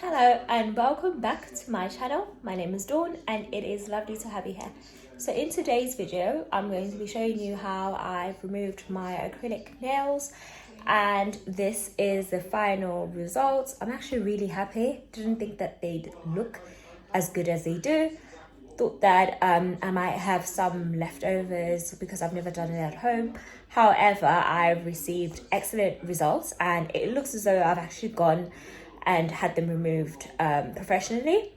Hello and welcome back to my channel. My name is Dawn and it is lovely to have you here. So in today's video, I'm going to be showing you how I've removed my acrylic nails, and this is the final result. I'm actually really happy. Didn't think that they'd look as good as they do. Thought that I might have some leftovers because I've never done it at home. However, I've received excellent results and it looks as though I've actually gone and had them removed professionally.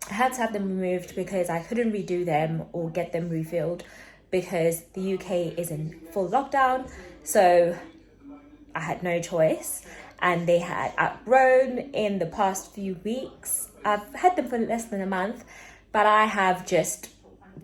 I had to have them removed because I couldn't redo them or get them refilled because the UK is in full lockdown. So I had no choice, and they had outgrown in the past few weeks. I've had them for less than a month, but I have just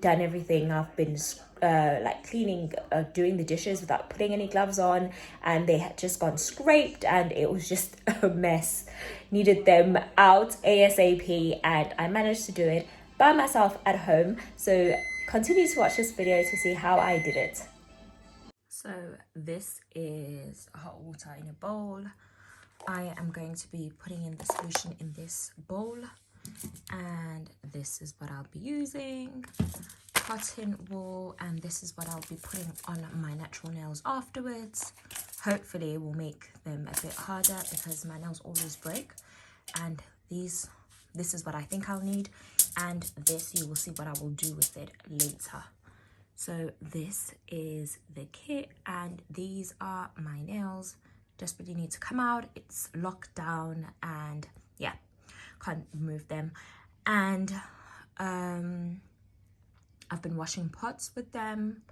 done everything. I've been like cleaning, doing the dishes without putting any gloves on, and they had just gone scraped and it was just a mess. Needed them out ASAP, and I managed to do it by myself at home. So continue to watch this video to see how I did it. So this is hot water in a bowl. I am going to be putting in the solution in this bowl, and this is what I'll be using. Cotton wool, and this is what I'll be putting on my natural nails afterwards. Hopefully it will make them a bit harder because my nails always break. And this is what I think I'll need, and this you will see what I will do with it later. So this is the kit, and these are my nails. Desperately need to come out. It's locked down and yeah, can't remove them. And I've been washing pots with them,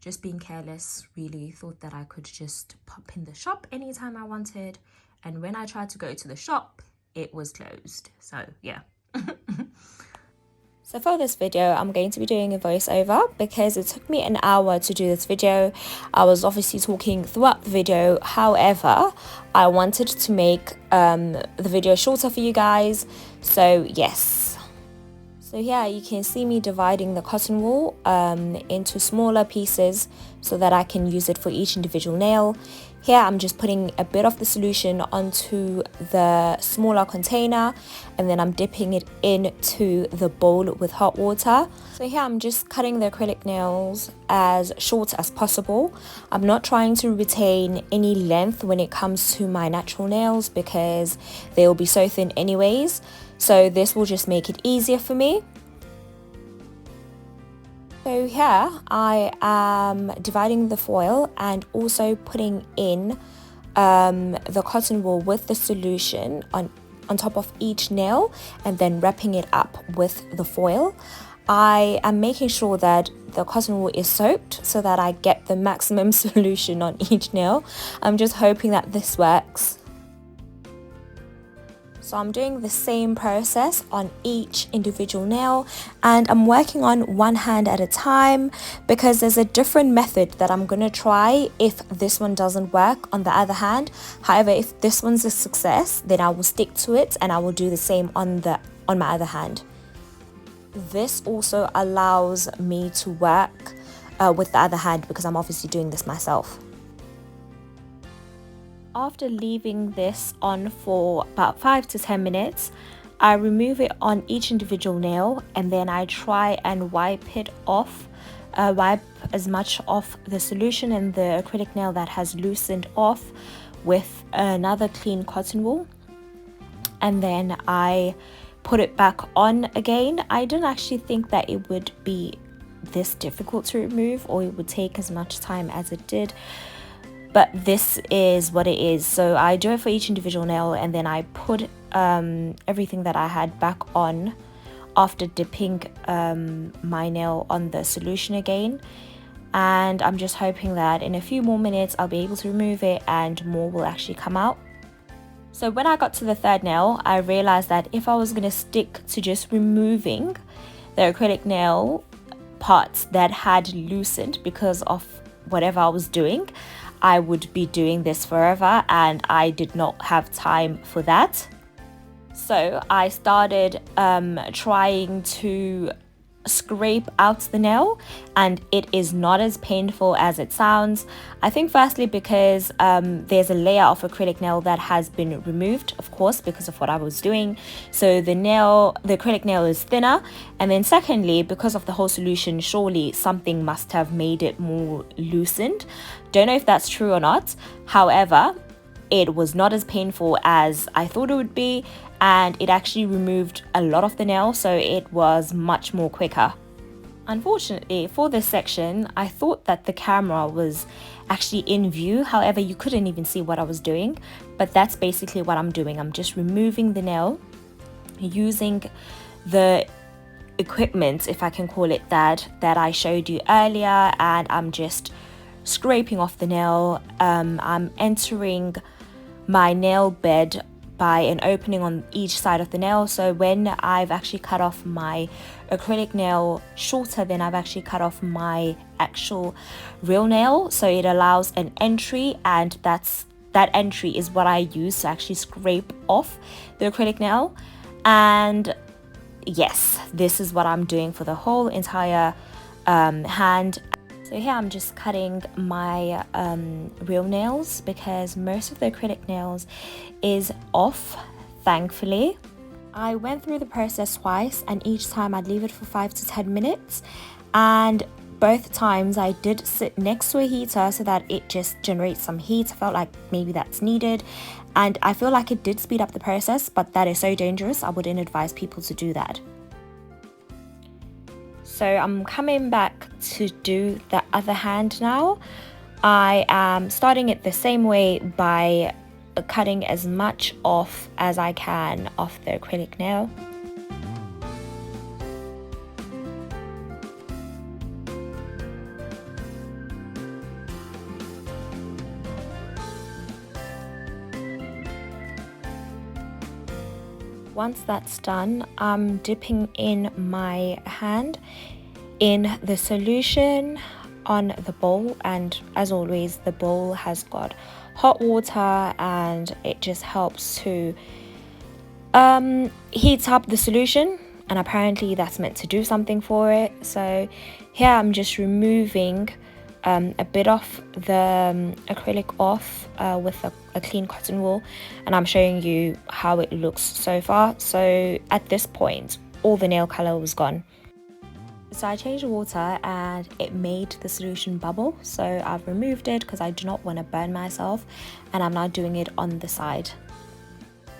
just being careless. Really thought that I could just pop in the shop anytime I wanted, and when I tried to go to the shop it was closed. So yeah. So for this video, I'm going to be doing a voiceover because it took me an hour to do this video. I was obviously talking throughout the video. However, I wanted to make the video shorter for you guys. So yes. So here you can see me dividing the cotton wool into smaller pieces so that I can use it for each individual nail. Here I'm just putting a bit of the solution onto the smaller container, and then I'm dipping it into the bowl with hot water. So here I'm just cutting the acrylic nails as short as possible. I'm not trying to retain any length when it comes to my natural nails because they will be so thin anyways. So this will just make it easier for me. So here I am dividing the foil and also putting in the cotton wool with the solution on top of each nail, and then wrapping it up with the foil. I am making sure that the cotton wool is soaked so that I get the maximum solution on each nail. I'm just hoping that this works. So I'm doing the same process on each individual nail, and I'm working on one hand at a time because there's a different method that I'm going to try if this one doesn't work on the other hand. However, if this one's a success, then I will stick to it and I will do the same on my other hand. This also allows me to work with the other hand because I'm obviously doing this myself. After leaving this on for about 5 to 10 minutes, I remove it on each individual nail, and then I try and wipe it off, wipe as much of the solution and the acrylic nail that has loosened off with another clean cotton wool, and then I put it back on again. I didn't actually think that it would be this difficult to remove or it would take as much time as it did. But this is what it is. So I do it for each individual nail, and then I put everything that I had back on after dipping my nail on the solution again. And I'm just hoping that in a few more minutes I'll be able to remove it and more will actually come out. So when I got to the third nail, I realized that if I was going to stick to just removing the acrylic nail parts that had loosened because of whatever I was doing, I would be doing this forever, and I did not have time for that. So I started trying to scrape out the nail, and it is not as painful as it sounds. I think firstly because there's a layer of acrylic nail that has been removed, of course, because of what I was doing, so the acrylic nail is thinner. And then secondly, because of the whole solution, surely something must have made it more loosened. Don't know if that's true or not. However, it was not as painful as I thought it would be, and it actually removed a lot of the nail, so it was much more quicker. Unfortunately, for this section, I thought that the camera was actually in view. However, you couldn't even see what I was doing, but that's basically what I'm doing. I'm just removing the nail using the equipment, if I can call it that I showed you earlier, and I'm just scraping off the nail. I'm entering my nail bed by an opening on each side of the nail. So when I've actually cut off my acrylic nail shorter than I've actually cut off my actual real nail, so it allows an entry, and that entry is what I use to actually scrape off the acrylic nail. And yes, this is what I'm doing for the whole entire hand. So here I'm just cutting my real nails because most of the acrylic nails is off, thankfully. I went through the process twice, and each time I'd leave it for 5 to 10 minutes. And both times I did sit next to a heater so that it just generates some heat. I felt like maybe that's needed. And I feel like it did speed up the process, but that is so dangerous. I wouldn't advise people to do that. So I'm coming back to do the other hand now. I am starting it the same way by cutting as much off as I can off the acrylic nail. Once that's done, I'm dipping in my hand in the solution on the bowl, and as always the bowl has got hot water, and it just helps to heat up the solution, and apparently that's meant to do something for it. So here I'm just removing a bit of the acrylic off with a clean cotton wool, and I'm showing you how it looks so far. So at this point all the nail color was gone. So I changed the water and it made the solution bubble, so I've removed it because I do not want to burn myself, and I'm now doing it on the side.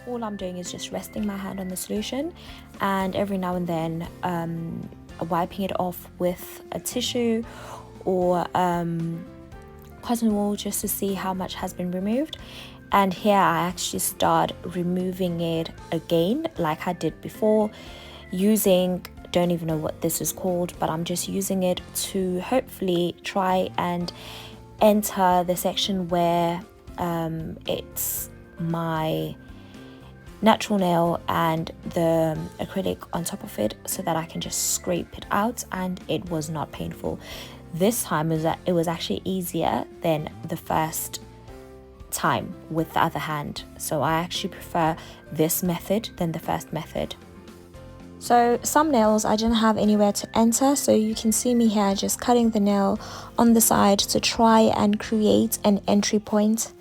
All I'm doing is just resting my hand on the solution, and every now and then wiping it off with a tissue or cotton wool just to see how much has been removed. And here I actually start removing it again like I did before, using, don't even know what this is called, but I'm just using it to hopefully try and enter the section where it's my natural nail and the acrylic on top of it, so that I can just scrape it out, and it was not painful. This time it was actually easier than the first time with the other hand, so I actually prefer this method than the first method. So some nails I didn't have anywhere to enter, so you can see me here just cutting the nail on the side to try and create an entry point.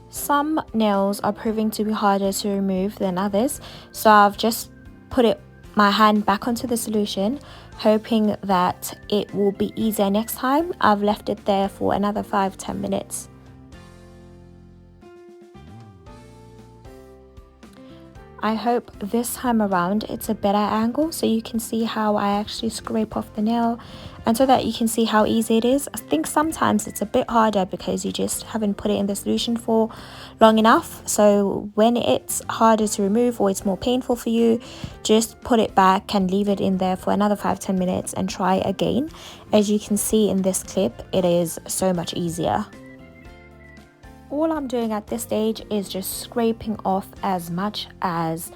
Some nails are proving to be harder to remove than others, so I've just put my hand back onto the solution, hoping that it will be easier next time. I've left it there for another 5-10 minutes. I hope this time around it's a better angle so you can see how I actually scrape off the nail, and so that you can see how easy it is. I think sometimes it's a bit harder because you just haven't put it in the solution for long enough. So when it's harder to remove or it's more painful for you, just put it back and leave it in there for another 5-10 minutes and try again. As you can see in this clip, it is so much easier. All I'm doing at this stage is just scraping off as much as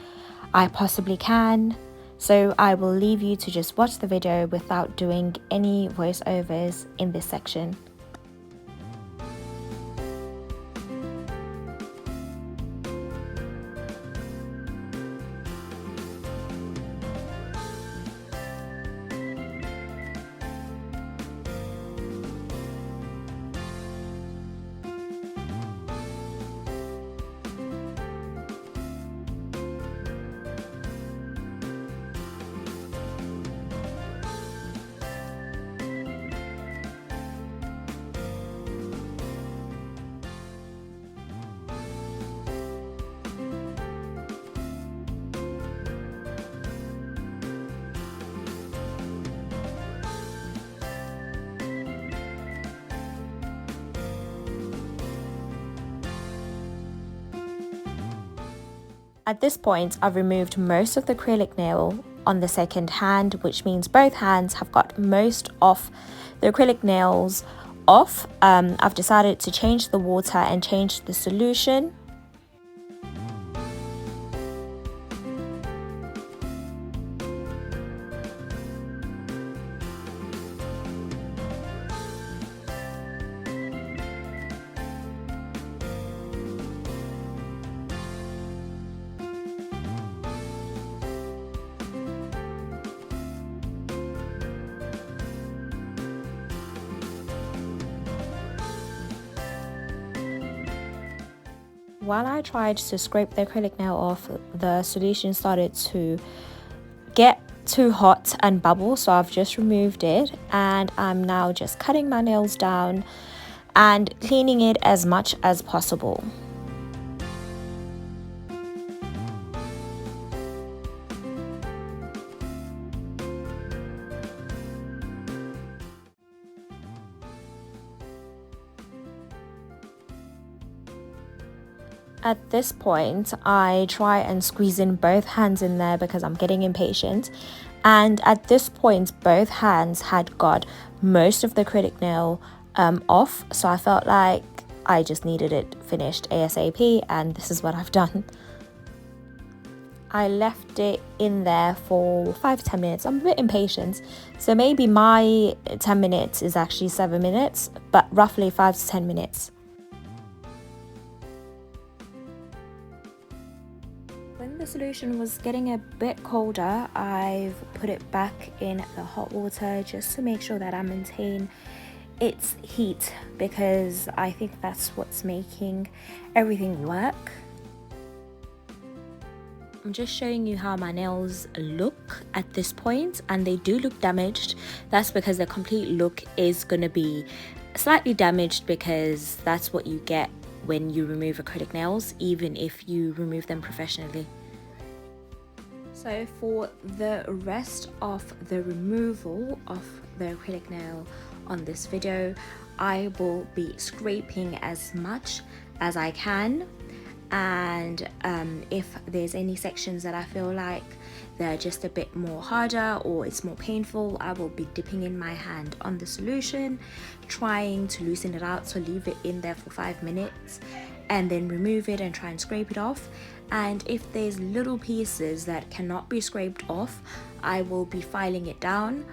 I possibly can. So I will leave you to just watch the video without doing any voiceovers in this section. At this point, I've removed most of the acrylic nail on the second hand, which means both hands have got most of the acrylic nails off. I've decided to change the water and change the solution. While I tried to scrape the acrylic nail off, the solution started to get too hot and bubble, so I've just removed it, and I'm now just cutting my nails down and cleaning it as much as possible. At this point, I try and squeeze in both hands in there because I'm getting impatient. And at this point, both hands had got most of the acrylic nail off. So I felt like I just needed it finished ASAP, and this is what I've done. I left it in there for 5 to 10 minutes. I'm a bit impatient, so maybe my 10 minutes is actually 7 minutes, but roughly 5 to 10 minutes. When the solution was getting a bit colder, I've put it back in the hot water just to make sure that I maintain its heat, because I think that's what's making everything work. I'm just showing you how my nails look at this point, and they do look damaged. That's because the complete look is going to be slightly damaged, because that's what you get when you remove acrylic nails, even if you remove them professionally. So for the rest of the removal of the acrylic nail on this video, I will be scraping as much as I can, and if there's any sections that I feel like they're just a bit more harder or it's more painful, I will be dipping in my hand on the solution, trying to loosen it out, so leave it in there for 5 minutes and then remove it and try and scrape it off. And if there's little pieces that cannot be scraped off, I will be filing it down.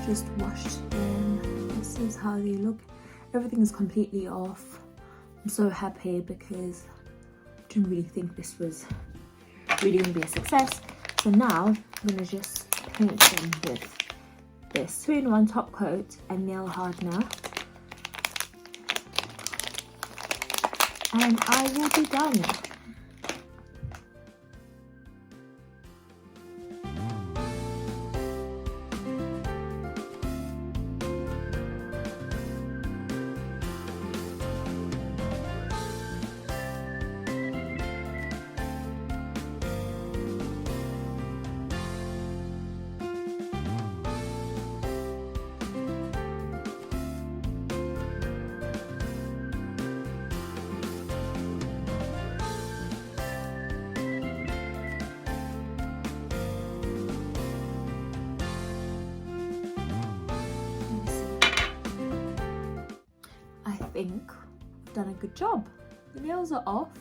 just washed them. This is how they look. Everything is completely off. I'm so happy because I didn't really think this was really going to be a success. So now I'm going to just paint them with this 3-in-1 top coat and nail hardener. And I will be done. I think I've done a good job. The nails are off.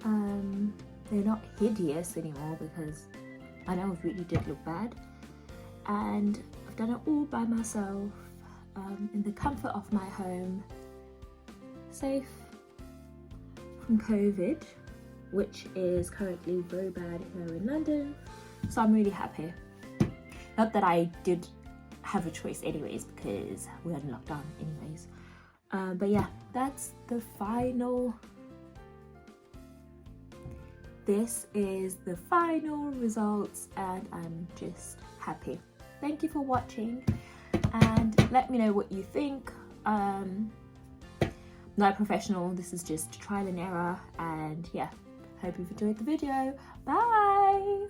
They're not hideous anymore because my nails really did look bad. And I've done it all by myself, in the comfort of my home, safe from COVID, which is currently very bad here in London. So I'm really happy. Not that I did have a choice anyways, because we had lockdown anyways. But yeah, that's the final. This is the final results and I'm just happy. Thank you for watching and let me know what you think. Not professional, this is just trial and error, and yeah, hope you've enjoyed the video. Bye!